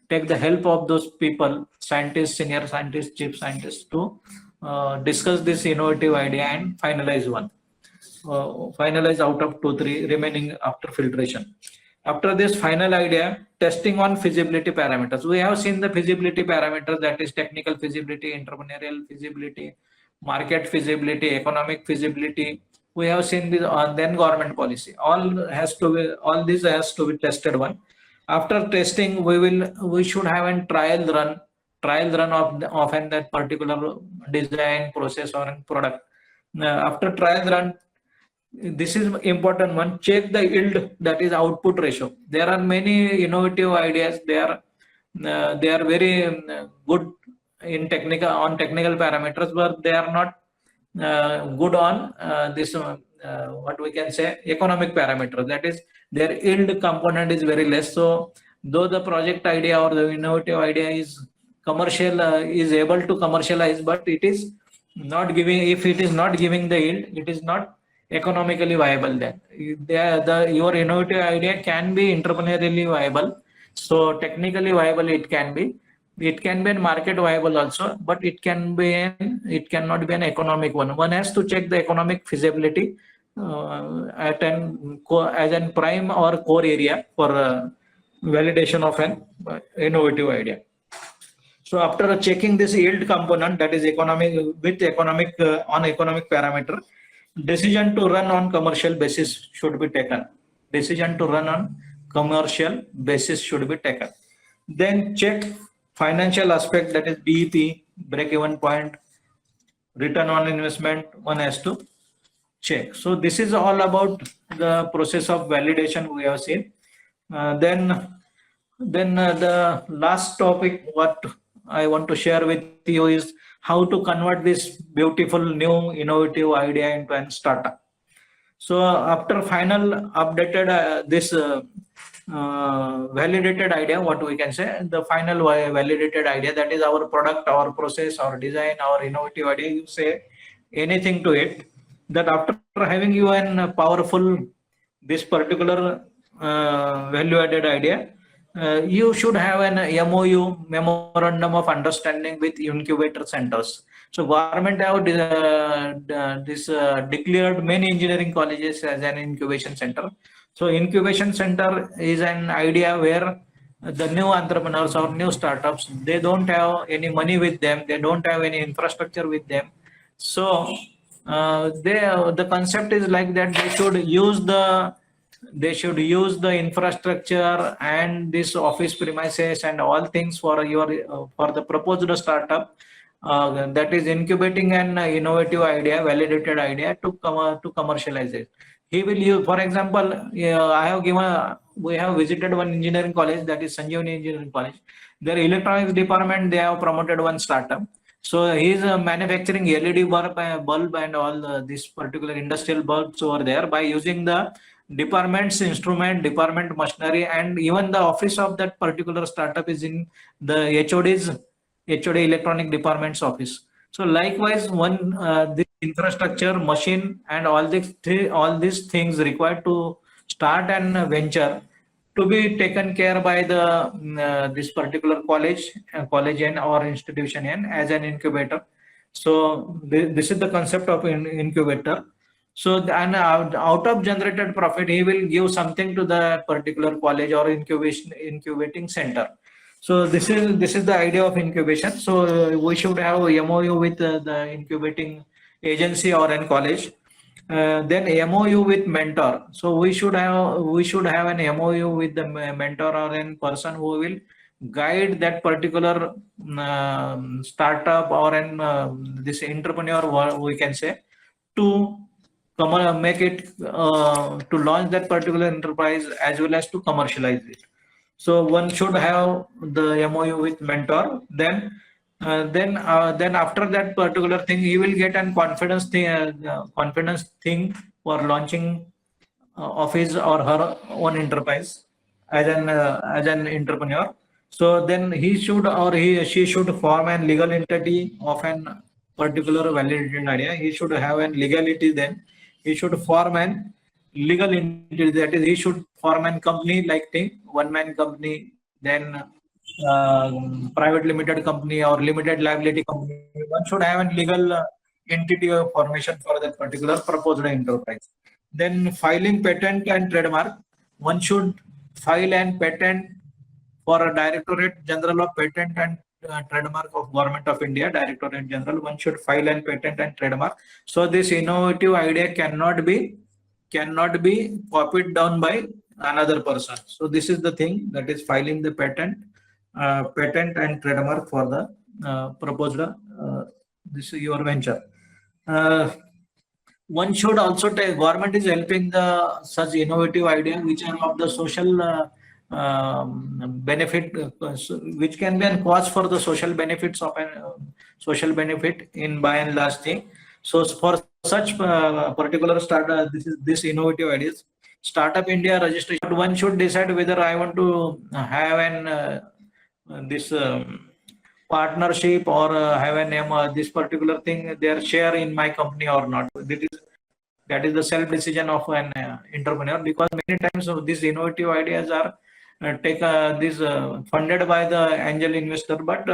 take the help of those people, scientists, senior scientists, chief scientists, to discuss this innovative idea and finalize one. Finalize out of 2-3 remaining after filtration. After this final idea, testing on feasibility parameters. We have seen the feasibility parameters, that is technical feasibility, entrepreneurial feasibility, market feasibility, economic feasibility. We have seen this, then government policy. All this has to be tested one. After testing, we should have a trial run of that particular design, process or product. After trial run, this is important one. Check the yield, that is output ratio. There are many innovative ideas. They are very good in technical parameters, but they are not good on this what we can say, economic parameter. That is, their yield component is very less. So though the project idea or the innovative idea is commercial, is able to commercialize, but it is not giving, if it is not giving the yield, it is not economically viable. Then your innovative idea can be entrepreneurially viable, so technically viable it can be. It can be a market viable also, but it cannot be an economic one. One has to check the economic feasibility as an prime or core area for validation of an innovative idea. So after checking this yield component, that is economic on economic parameter, decision to run on commercial basis should be taken. Decision to run on commercial basis should be taken. Then check financial aspect, that is BEP, break-even point, return on investment, one has to check. So this is all about the process of validation we have seen. Then the last topic what I want to share with you is how to convert this beautiful new innovative idea into a startup. So after final updated validated idea, what we can say, the final validated idea, that is our product, our process, our design, our innovative idea, you say anything to it, that after having you an powerful this particular value added idea, you should have an MOU, memorandum of understanding, with incubator centers. So government have declared many engineering colleges as an incubation center. So incubation center is an idea where the new entrepreneurs or new startups, they don't have any money with them, they don't have any infrastructure with them. So the concept is like that, they should use the infrastructure and this office premises and all things for for the proposed startup that is incubating an innovative idea, validated idea, to commercialize it. He will use, for example, we have visited one engineering college, that is Sanjeevani Engineering College. Their electronics department, they have promoted one startup. So he is manufacturing LED bulb and all this particular industrial bulbs over there by using the department's instrument, department machinery, and even the office of that particular startup is in the HOD electronic department's office. So likewise, this infrastructure, machine, and all these things required to start an venture to be taken care by the this particular college or institution as an incubator. So this is the concept of incubator. So out of generated profit, he will give something to the particular college or incubating center. So this is the idea of incubation. So we should have a MOU with the incubating agency or in college. Then MOU with mentor. So we should have an MOU with the mentor or an person who will guide that particular startup or this entrepreneur, we can say, to make it to launch that particular enterprise as well as to commercialize it. So one should have the MOU with mentor. Then after that particular thing, he will get an confidence thing for launching of his or her own enterprise as an entrepreneur. So then he she should form a legal entity of an particular validated idea. He should have a legality. Then he should form an legal entity, that is, he should form a company like thing, one-man company, then private limited company or limited liability company. One should have a legal entity of formation for that particular proposed enterprise. Then filing patent and trademark. One should file and patent for a Directorate General of Patent and Trademark of Government of India, Directorate General. One should file and patent and trademark. So this innovative idea cannot be copied down by another person. So this is the thing, that is filing the patent and trademark for the proposed this is your venture. One should also take, government is helping the such innovative idea which are of the social benefit, which can be a cause for the social benefits of an social benefit in by and large thing. So for such particular startup, this innovative ideas, Startup India registration. One should decide whether I want to have an this partnership or have an this particular thing, their share in my company or not. That is the self decision of an entrepreneur, because many times these innovative ideas are funded by the angel investor, but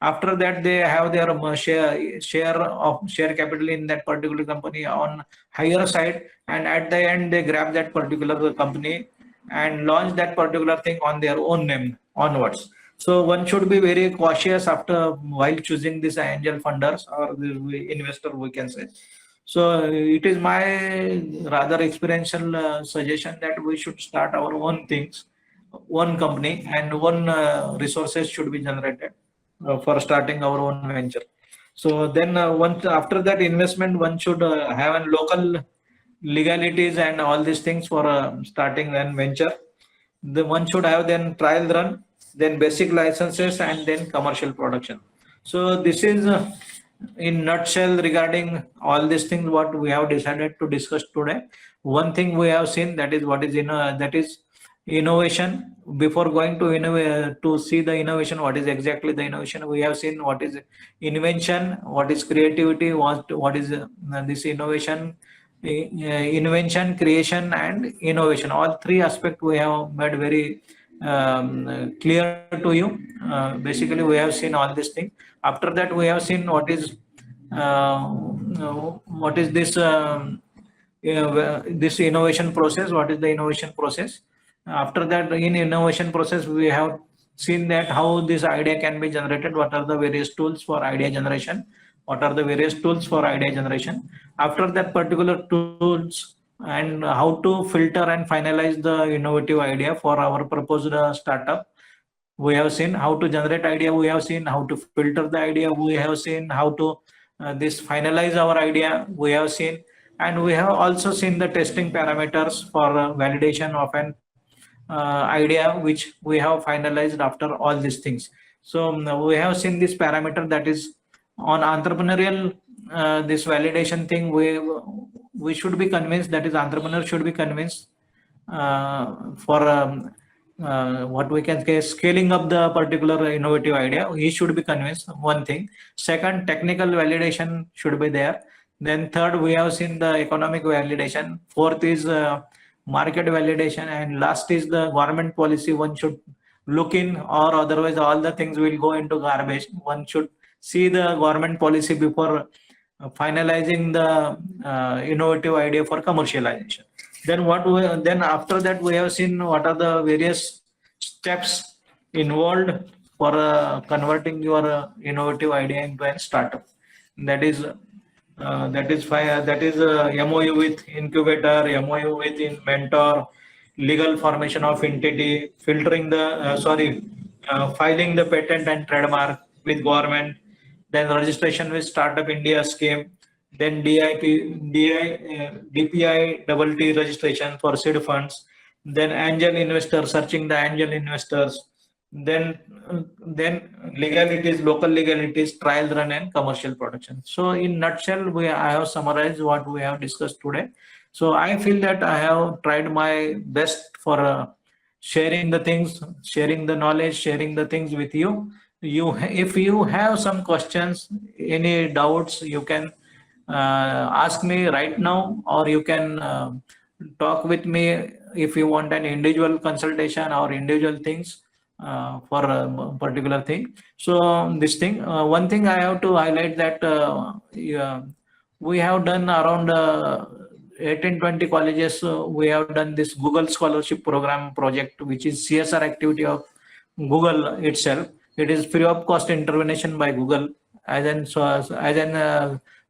after that they have their share capital in that particular company on higher side, and at the end they grab that particular company and launch that particular thing on their own name onwards. So one should be very cautious after while choosing this angel funders or the investor, we can say. So it is my rather experiential suggestion that we should start our own things, one company, and one resources should be generated for starting our own venture. So then once after that investment, one should have a local legalities and all these things for starting an venture. The one should have then trial run, then basic licenses, and then commercial production. So this is in nutshell regarding all these things what we have decided to discuss today. One thing we have seen, that is what is that is innovation. Before going to innovate to see the innovation, what is exactly the innovation, we have seen what is invention, what is creativity, what is this innovation, invention, creation, and innovation. All three aspects we have made very clear to you. Basically we have seen all these things. After that we have seen what is this this innovation process, what is the innovation process. After that, in innovation process, we have seen that how this idea can be generated, what are the various tools for idea generation, what are the various tools for idea generation. After that particular tools, and how to filter and finalize the innovative idea for our proposed startup. We have seen how to generate idea, we have seen how to filter the idea, we have seen how to this finalize our idea, we have seen, and we have also seen the testing parameters for validation of an idea which we have finalized after all these things. So we have seen this parameter, that is on entrepreneurial this validation thing, we should be convinced, that is entrepreneur should be convinced for what we can say scaling up the particular innovative idea. He should be convinced, one thing. Second, technical validation should be there. Then third, we have seen the economic validation. Fourth is market validation, and last is the government policy one should look in, or otherwise all the things will go into garbage. One should see the government policy before finalizing the innovative idea for commercialization. Then then after that we have seen what are the various steps involved for converting your innovative idea into a startup. That is MOU with incubator, MOU with mentor, legal formation of entity, filtering the filing the patent and trademark with government, then registration with Startup India scheme, then DPI registration for seed funds, then angel investor, searching the angel investors, then legalities, local legalities, trial run, and commercial production. So in nutshell, I have summarized what we have discussed today. So I feel that I have tried my best for sharing the things, sharing the knowledge, sharing the things with you. If you have some questions, any doubts, you can ask me right now, or you can talk with me if you want an individual consultation or individual things for a particular thing. So this thing, one thing I have to highlight, that we have done around 18-20 colleges. We have done this Google Scholarship Program project, which is CSR activity of Google itself. It is free of cost intervention by Google as an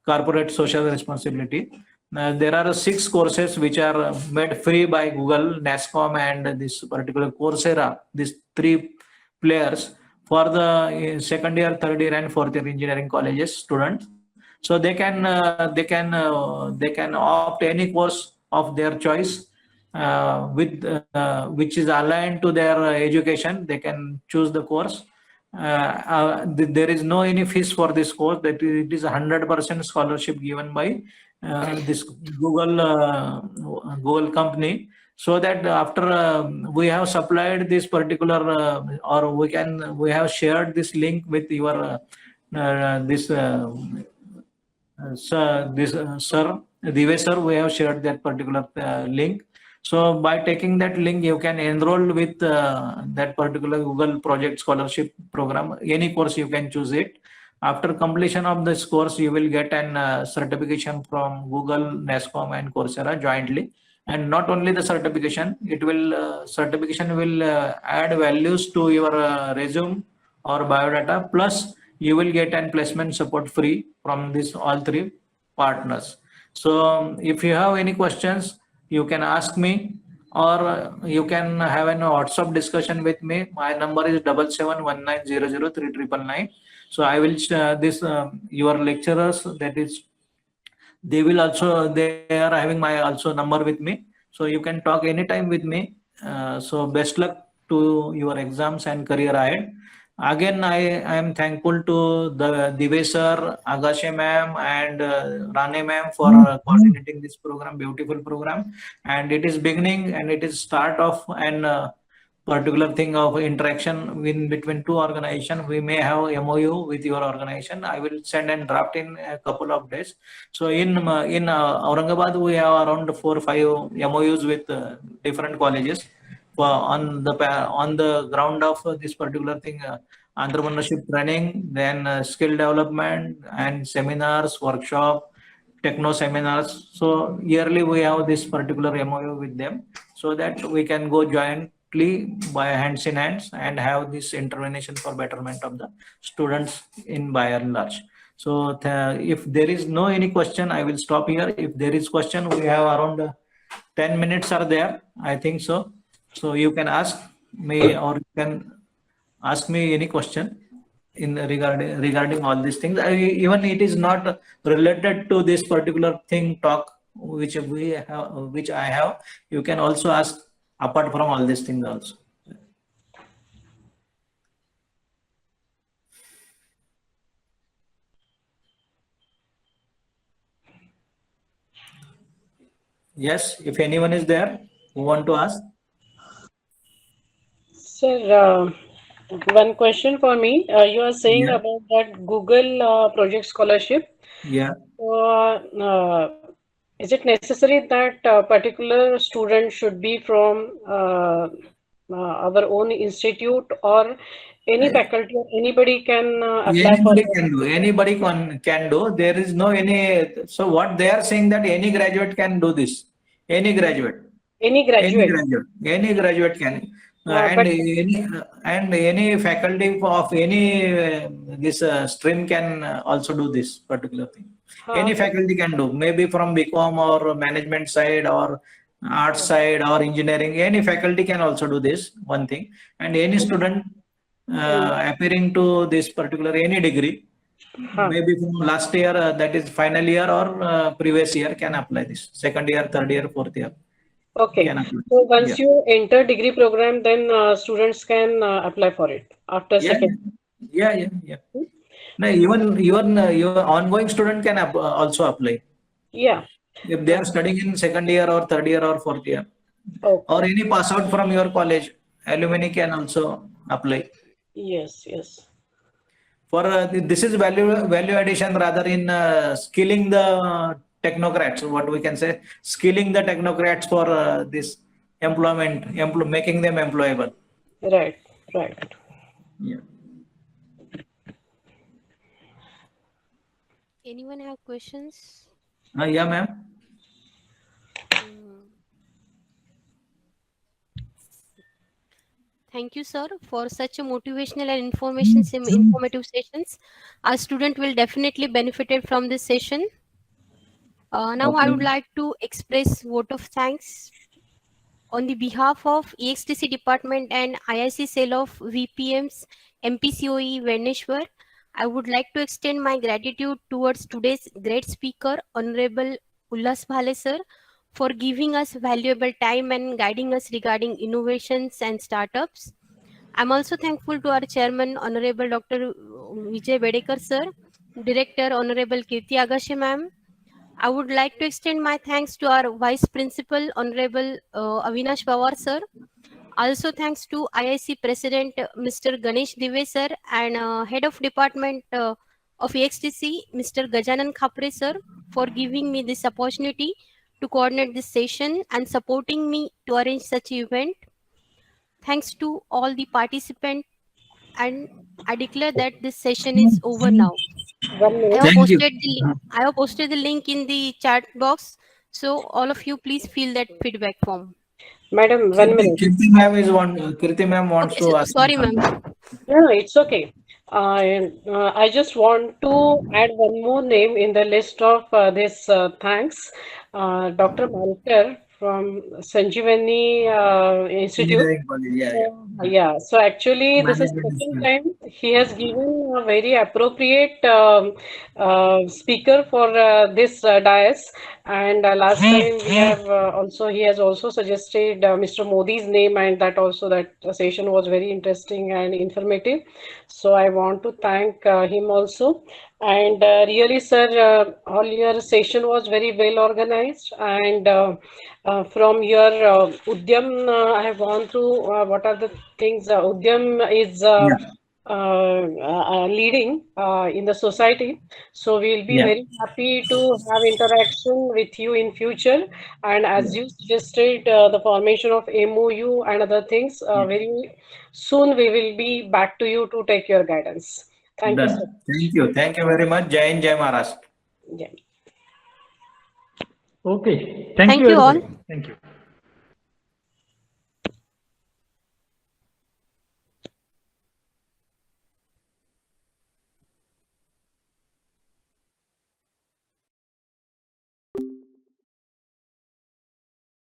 corporate social responsibility. There are 6 courses which are made free by Google, NASCOM, and this particular Coursera. These 3 players for the second year, third year, and fourth year engineering colleges students. So they can opt any course of their choice with which is aligned to their education. They can choose the course. There is no any fees for this course. That it is 100% scholarship given by this Google company, so that after we have supplied this particular or we have shared this link with your this sir Divya sir, we have shared that particular link. So by taking that link, you can enroll with that particular Google Project Scholarship Program. Any course you can choose it. After completion of this course, you will get an certification from Google, NESCOM, and Coursera jointly. And not only the certification, it will certification will add values to your resume or biodata. Plus, you will get an placement support free from this all three partners. So if you have any questions, you can ask me, or you can have an WhatsApp discussion with me. My number is 7719003999. So I will this your lecturers, that is, they will also, they are having my also number with me. So you can talk anytime with me. So best luck to your exams and career ahead. Again, I am thankful to the Divesh sir, Agashe ma'am, and Rane ma'am for coordinating this program, beautiful program. And it is beginning and it is start of an particular thing of interaction in between two organizations. We may have MOU with your organization. I will send and draft in a couple of days. So in Aurangabad, we have around 4 or 5 MOUs with different colleges on the ground of this particular thing, entrepreneurship training, then skill development and seminars, workshop, techno seminars. So yearly we have this particular MOU with them, so that we can go jointly by hands in hands and have this intervention for betterment of the students in by and large. So if there is no any question, I will stop here. If there is question, we have around 10 minutes are there, I think so. So you can ask me, or you can ask me any question in regarding all these things. Even it is not related to this particular thing talk which we have, which I have. You can also ask apart from all these things also. Yes, if anyone is there who want to ask. Sir, one question for me. You are saying Yeah. about that Google project scholarship. Yeah. So, is it necessary that particular student should be from our own institute, or any faculty or anybody can apply for Anybody it? can do. Anybody can do. There is no any. So what they are saying, that any graduate can do this. Any graduate. Any graduate? Any graduate can, But and any faculty of any this stream can also do this particular thing. Any faculty can do, maybe from BCom or management side or art side or engineering. Any faculty can also do this one thing, and any student appearing to this particular any degree, maybe from last year, that is final year or previous year, can apply this. Second year, third year, fourth year. okay. Can apply. So once Yeah. you enter degree program, then students can apply for it after Yeah, second. yeah. No, even your ongoing student can also apply Yeah. if they are studying in second year or third year or fourth year, or Okay. any pass out from your college. Alumni can also apply. Yes, yes. For this is value addition rather in skilling the technocrats. What we can say, skilling the technocrats for this employment, making them employable. Right, right. Yeah. Anyone have questions? Yeah, ma'am. Thank you, sir, for such a motivational and informative sessions. Our student will definitely benefited from this session. Now I would like to express vote of thanks on the behalf of EXTC department and IIC cell of VPM's MPCOE Velneshwar. I would like to extend my gratitude towards today's great speaker, Honorable Ulhas Bhale sir, for giving us valuable time and guiding us regarding innovations and startups. I'm also thankful to our chairman, Honorable Dr. Vijay Bedekar sir, Director, Honorable Kirti Agashe ma'am. I would like to extend my thanks to our Vice Principal, Honorable Avinash Pawar sir. Also thanks to IIC President Mr. Ganesh Dive sir and Head of Department of EXTC Mr. Gajanan Khapre sir for giving me this opportunity to coordinate this session and supporting me to arrange such event. Thanks to all the participants, and I declare that this session is over now. 1 minute. I have posted the link in the chat box. So all of you please fill that feedback form. Madam, 1 minute. Kirti ma'am is one. Kirti ma'am wants Okay, to ask. sorry ma'am. No, it's okay. I just want to add one more name in the list of this thanks. Dr. Malkar from Sanjeevani Institute. Engineering college. Yeah. Yeah, so actually, this is Management second school. time he has given a very appropriate speaker for this dais. And last time we have also he has also suggested Mr. Modi's name, and that also that session was very interesting and informative. So I want to thank him also. And really, sir, all your session was very well organized. And from your UDYAM, I have gone through what are the things UDYAM is leading in the society. So we'll be Yeah. very happy to have interaction with you in future. And as you suggested, the formation of MOU and other things, very soon we will be back to you to take your guidance. Thank you, Done. sir. Thank you. Thank you very much. Jai Hind, Jai Maharashtra. Yeah. Okay. Thank Thank you, you all. everybody. Thank you.